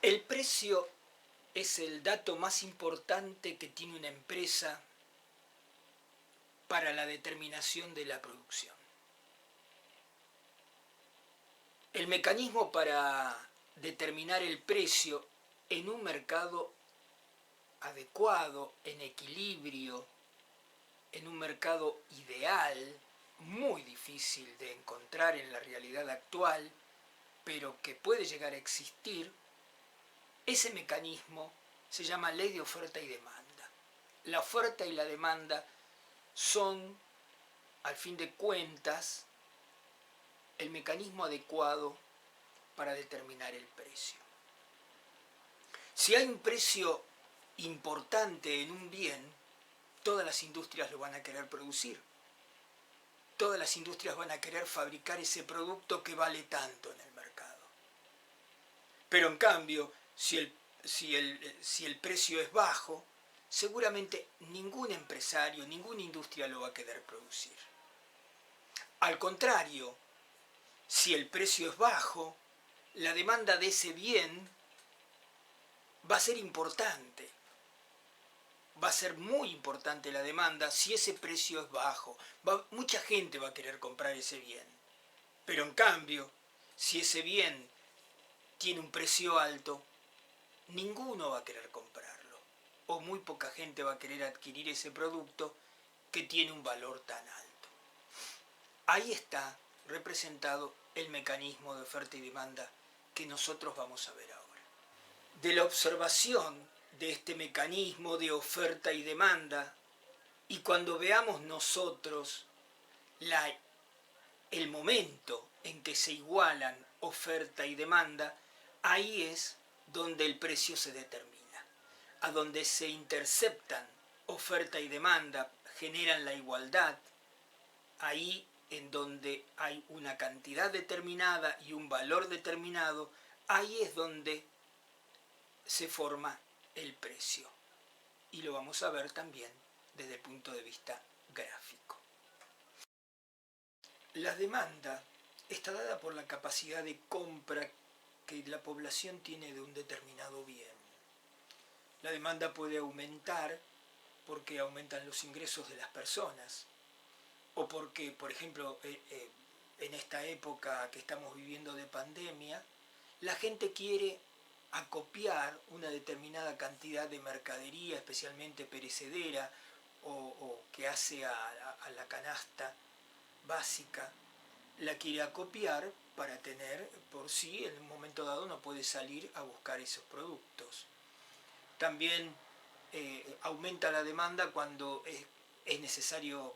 El precio es el dato más importante que tiene una empresa para la determinación de la producción. El mecanismo para determinar el precio en un mercado adecuado, en equilibrio, en un mercado ideal, muy difícil de encontrar en la realidad actual, pero que puede llegar a existir, ese mecanismo se llama ley de oferta y demanda. La oferta y la demanda son, al fin de cuentas, el mecanismo adecuado para determinar el precio. Si hay un precio importante en un bien, todas las industrias lo van a querer producir. Todas las industrias van a querer fabricar ese producto que vale tanto en el mercado. Pero en cambio, si el precio es bajo, seguramente ningún empresario, ninguna industria lo va a querer producir. Al contrario, si el precio es bajo, la demanda de ese bien va a ser importante. Va a ser muy importante la demanda si ese precio es bajo. Mucha gente va a querer comprar ese bien. Pero en cambio, si ese bien tiene un precio alto, ninguno va a querer comprarlo. O muy poca gente va a querer adquirir ese producto que tiene un valor tan alto. Ahí está representado el mecanismo de oferta y demanda que nosotros vamos a ver ahora. De la observación de este mecanismo de oferta y demanda, y cuando veamos nosotros el momento en que se igualan oferta y demanda, ahí es donde el precio se determina, a donde se interceptan oferta y demanda, generan la igualdad, ahí en donde hay una cantidad determinada y un valor determinado, ahí es donde se forma el precio. Y lo vamos a ver también desde el punto de vista gráfico. La demanda está dada por la capacidad de compra que la población tiene de un determinado bien. La demanda puede aumentar porque aumentan los ingresos de las personas, o porque, por ejemplo, en esta época que estamos viviendo de pandemia, la gente quiere acopiar una determinada cantidad de mercadería, especialmente perecedera, o que hace a la canasta básica, la quiere acopiar para tener por sí, en un momento dado no puede salir a buscar esos productos. También aumenta la demanda cuando es necesario,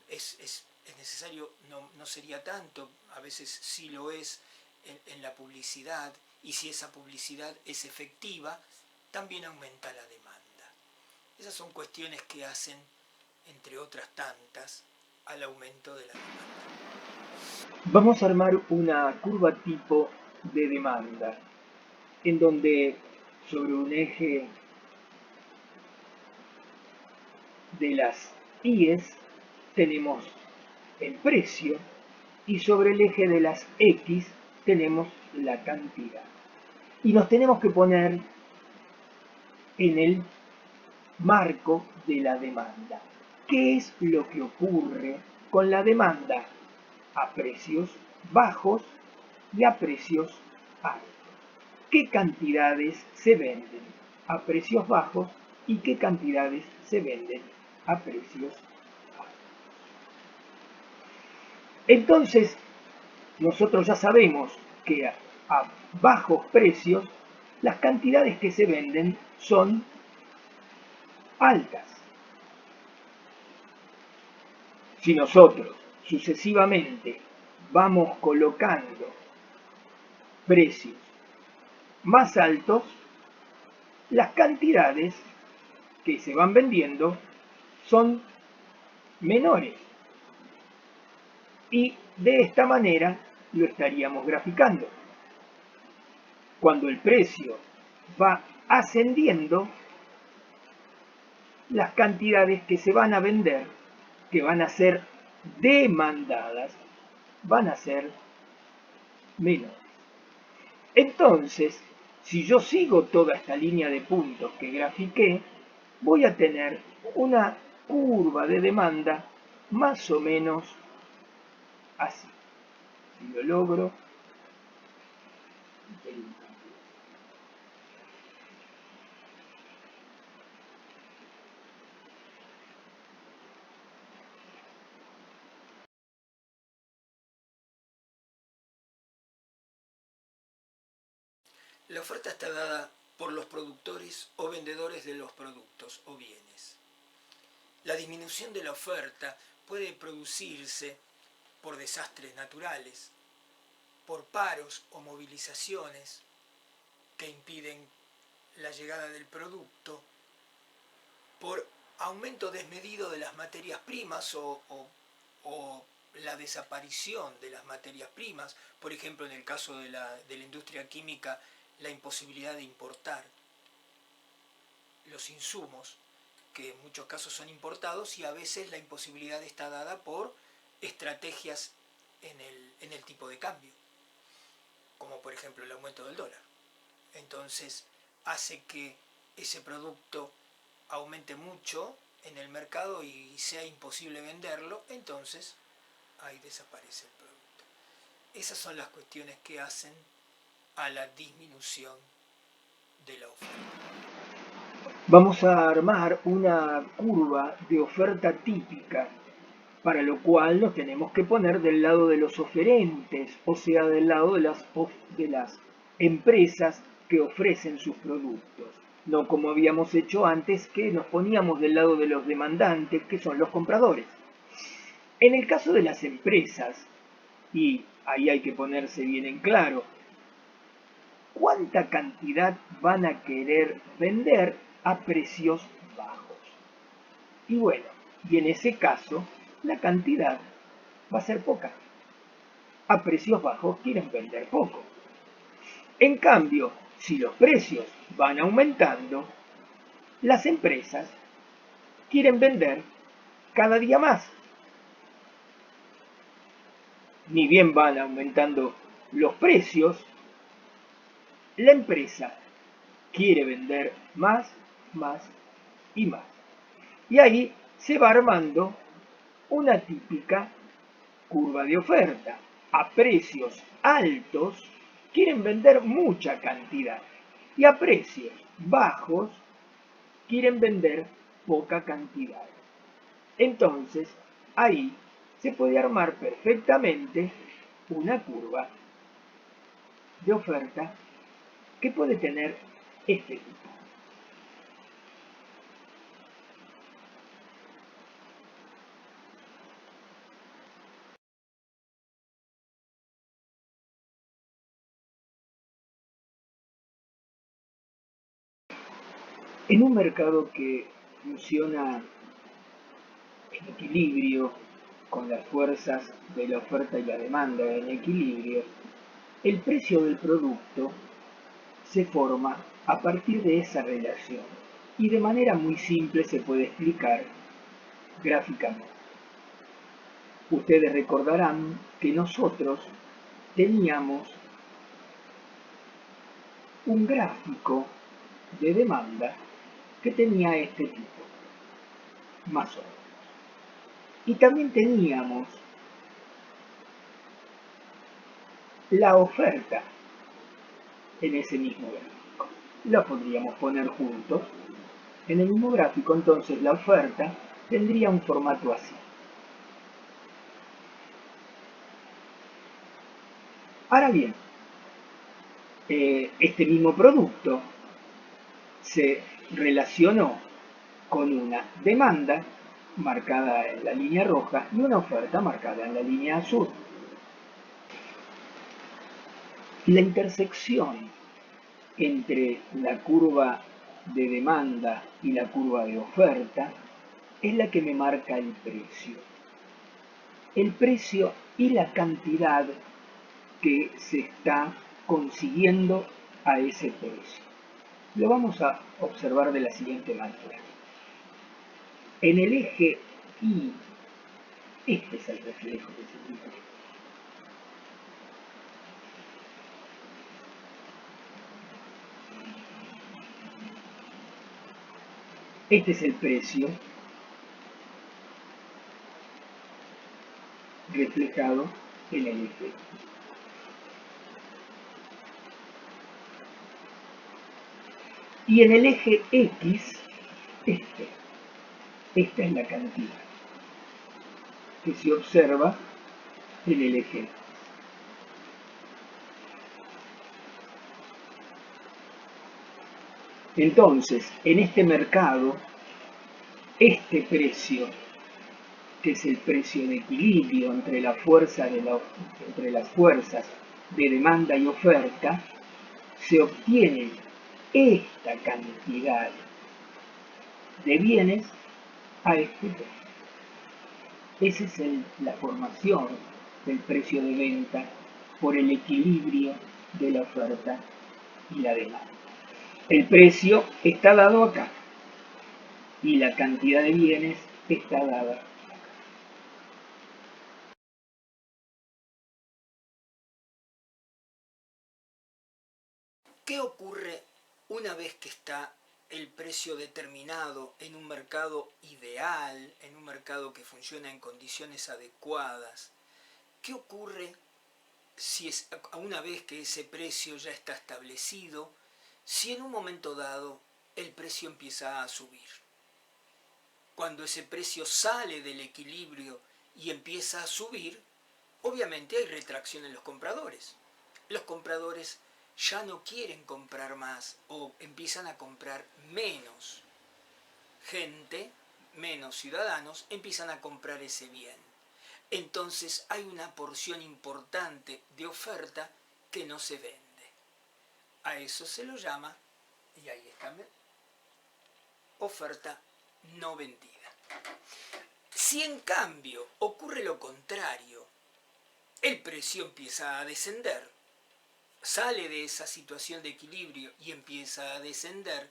es necesario, no sería tanto, a veces sí lo es en la publicidad, y si esa publicidad es efectiva, también aumenta la demanda. Esas son cuestiones que hacen, entre otras tantas, al aumento de la demanda. Vamos a armar una curva tipo de demanda, en donde sobre un eje de las Y's tenemos el precio y sobre el eje de las X tenemos la cantidad. Y nos tenemos que poner en el marco de la demanda. ¿Qué es lo que ocurre con la demanda a precios bajos y a precios altos? ¿Qué cantidades se venden a precios bajos y qué cantidades se venden a precios altos? Entonces, nosotros ya sabemos que a bajos precios las cantidades que se venden son altas. Si nosotros sucesivamente vamos colocando precios más altos, las cantidades que se van vendiendo son menores. Y de esta manera lo estaríamos graficando. Cuando el precio va ascendiendo, las cantidades que se van a vender, que van a ser demandadas, van a ser menores. Entonces, Si yo sigo toda esta línea de puntos que grafiqué, voy a tener una curva de demanda más o menos así. Si lo logro, La oferta está dada por los productores o vendedores de los productos o bienes. La disminución de la oferta puede producirse por desastres naturales, por paros o movilizaciones que impiden la llegada del producto, por aumento desmedido de las materias primas o la desaparición de las materias primas, por ejemplo en el caso de la industria química, la imposibilidad de importar los insumos, que en muchos casos son importados, y a veces la imposibilidad está dada por estrategias en el tipo de cambio, como por ejemplo el aumento del dólar. Entonces hace que ese producto aumente mucho en el mercado y sea imposible venderlo, entonces ahí desaparece el producto. Esas son las cuestiones que hacen a la disminución de la oferta. Vamos a armar una curva de oferta típica, para lo cual nos tenemos que poner del lado de los oferentes, o sea, del lado de las empresas que ofrecen sus productos. No como habíamos hecho antes, que nos poníamos del lado de los demandantes, que son los compradores. En el caso de las empresas, y ahí hay que ponerse bien en claro, ¿cuánta cantidad van a querer vender a precios bajos? Y bueno, y en ese caso, la cantidad va a ser poca. A precios bajos quieren vender poco. En cambio, si los precios van aumentando, las empresas quieren vender cada día más. Ni bien van aumentando los precios, la empresa quiere vender más, más y más. Y ahí se va armando una típica curva de oferta. A precios altos quieren vender mucha cantidad y a precios bajos quieren vender poca cantidad. Entonces, ahí se puede armar perfectamente una curva de oferta que puede tener este tipo. En un mercado que funciona en equilibrio, con las fuerzas de la oferta y la demanda en equilibrio, el precio del producto se forma a partir de esa relación y de manera muy simple se puede explicar gráficamente. Ustedes recordarán que nosotros teníamos un gráfico de demanda que tenía este tipo, más o menos. Y también teníamos la oferta en ese mismo gráfico. La podríamos poner juntos en el mismo gráfico, entonces la oferta tendría un formato así. Ahora bien, este mismo producto se relacionó con una demanda marcada en la línea roja y una oferta marcada en la línea azul. La intersección entre la curva de demanda y la curva de oferta es la que me marca el precio. El precio y la cantidad que se está consiguiendo a ese precio. Lo vamos a observar de la siguiente manera. En el eje Y, este es el reflejo que se tiene. Este es el precio reflejado en el eje. Y en el eje X, esta es la cantidad que se observa en el eje. Entonces, en este mercado, este precio, que es el precio de equilibrio entre las fuerzas de demanda y oferta, se obtiene esta cantidad de bienes a este precio. Esa es la formación del precio de venta por el equilibrio de la oferta y la demanda. El precio está dado acá y la cantidad de bienes está dada. ¿Qué ocurre una vez que está el precio determinado en un mercado ideal, en un mercado que funciona en condiciones adecuadas? ¿Qué ocurre si una vez que ese precio ya está establecido, si en un momento dado el precio empieza a subir? Cuando ese precio sale del equilibrio y empieza a subir, obviamente hay retracción en los compradores. Los compradores ya no quieren comprar más o empiezan a comprar menos. Gente, menos ciudadanos, empiezan a comprar ese bien. Entonces hay una porción importante de oferta que no se vende. A eso se lo llama, y ahí está, oferta no vendida. Si en cambio ocurre lo contrario, el precio empieza a descender, sale de esa situación de equilibrio y empieza a descender,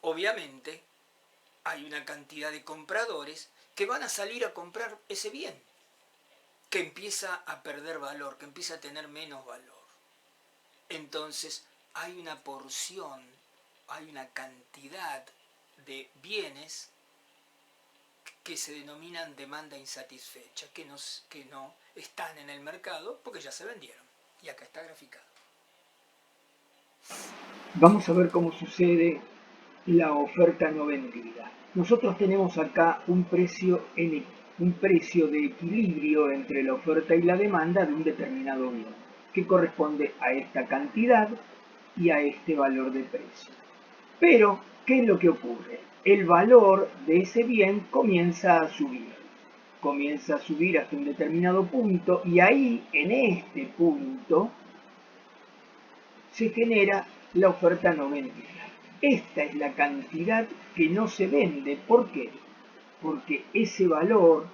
obviamente hay una cantidad de compradores que van a salir a comprar ese bien, que empieza a perder valor, que empieza a tener menos valor. Entonces hay una porción, hay una cantidad de bienes que se denominan demanda insatisfecha, que no están en el mercado porque ya se vendieron. Y acá está graficado. Vamos a ver cómo sucede la oferta no vendida. Nosotros tenemos acá un precio de equilibrio entre la oferta y la demanda de un determinado bien, que corresponde a esta cantidad y a este valor de precio. Pero, ¿qué es lo que ocurre? El valor de ese bien comienza a subir. Comienza a subir hasta un determinado punto y ahí, en este punto, se genera la oferta no vendida. Esta es la cantidad que no se vende. ¿Por qué? Porque ese valor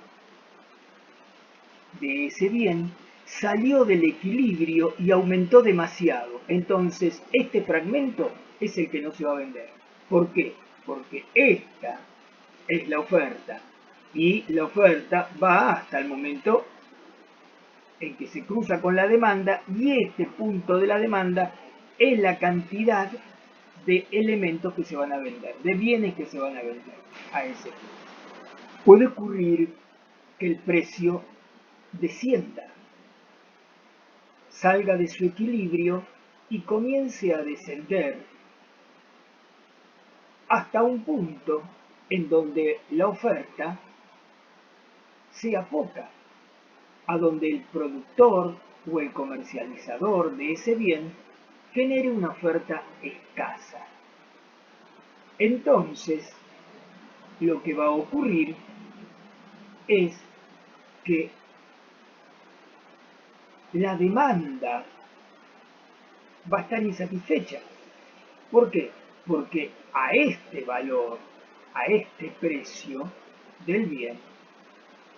de ese bien salió del equilibrio y aumentó demasiado. Entonces, este fragmento es el que no se va a vender. ¿Por qué? Porque esta es la oferta y la oferta va hasta el momento en que se cruza con la demanda y este punto de la demanda es la cantidad de elementos que se van a vender, de bienes que se van a vender a ese punto. Puede ocurrir que el precio descienda, salga de su equilibrio y comience a descender hasta un punto en donde la oferta sea poca, a donde el productor o el comercializador de ese bien genere una oferta escasa. Entonces, lo que va a ocurrir es que la demanda va a estar insatisfecha. ¿Por qué? Porque a este valor, a este precio del bien,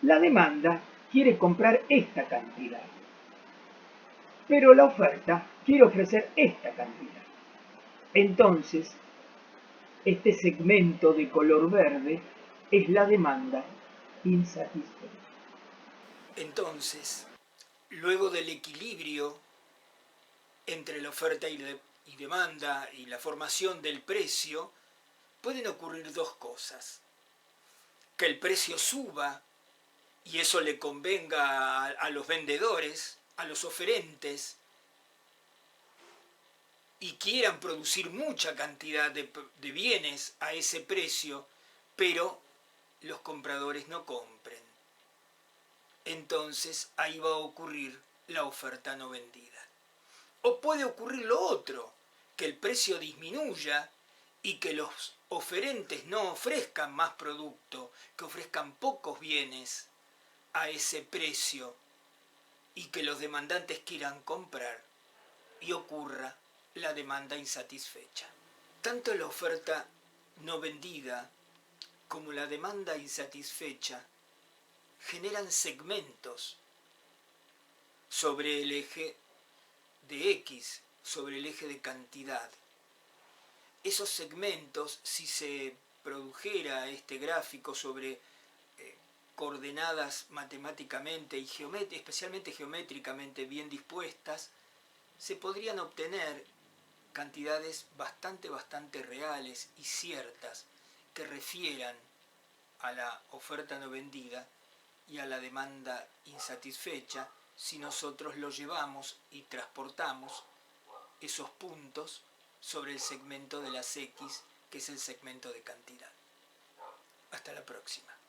la demanda quiere comprar esta cantidad, pero la oferta quiere ofrecer esta cantidad. Entonces, este segmento de color verde es la demanda insatisfecha. Entonces, luego del equilibrio entre la oferta y demanda y la formación del precio, pueden ocurrir dos cosas. Que el precio suba y eso le convenga a los vendedores, a los oferentes, y quieran producir mucha cantidad de bienes a ese precio, pero los compradores no compren. Entonces ahí va a ocurrir la oferta no vendida. O puede ocurrir lo otro, que el precio disminuya y que los oferentes no ofrezcan más producto, que ofrezcan pocos bienes a ese precio y que los demandantes quieran comprar y ocurra la demanda insatisfecha. Tanto la oferta no vendida como la demanda insatisfecha generan segmentos sobre el eje de X, sobre el eje de cantidad. Esos segmentos, si se produjera este gráfico sobre coordenadas matemáticamente y especialmente geométricamente bien dispuestas, se podrían obtener cantidades bastante reales y ciertas que refieran a la oferta no vendida y a la demanda insatisfecha si nosotros lo llevamos y transportamos esos puntos sobre el segmento de las X, que es el segmento de cantidad. Hasta la próxima.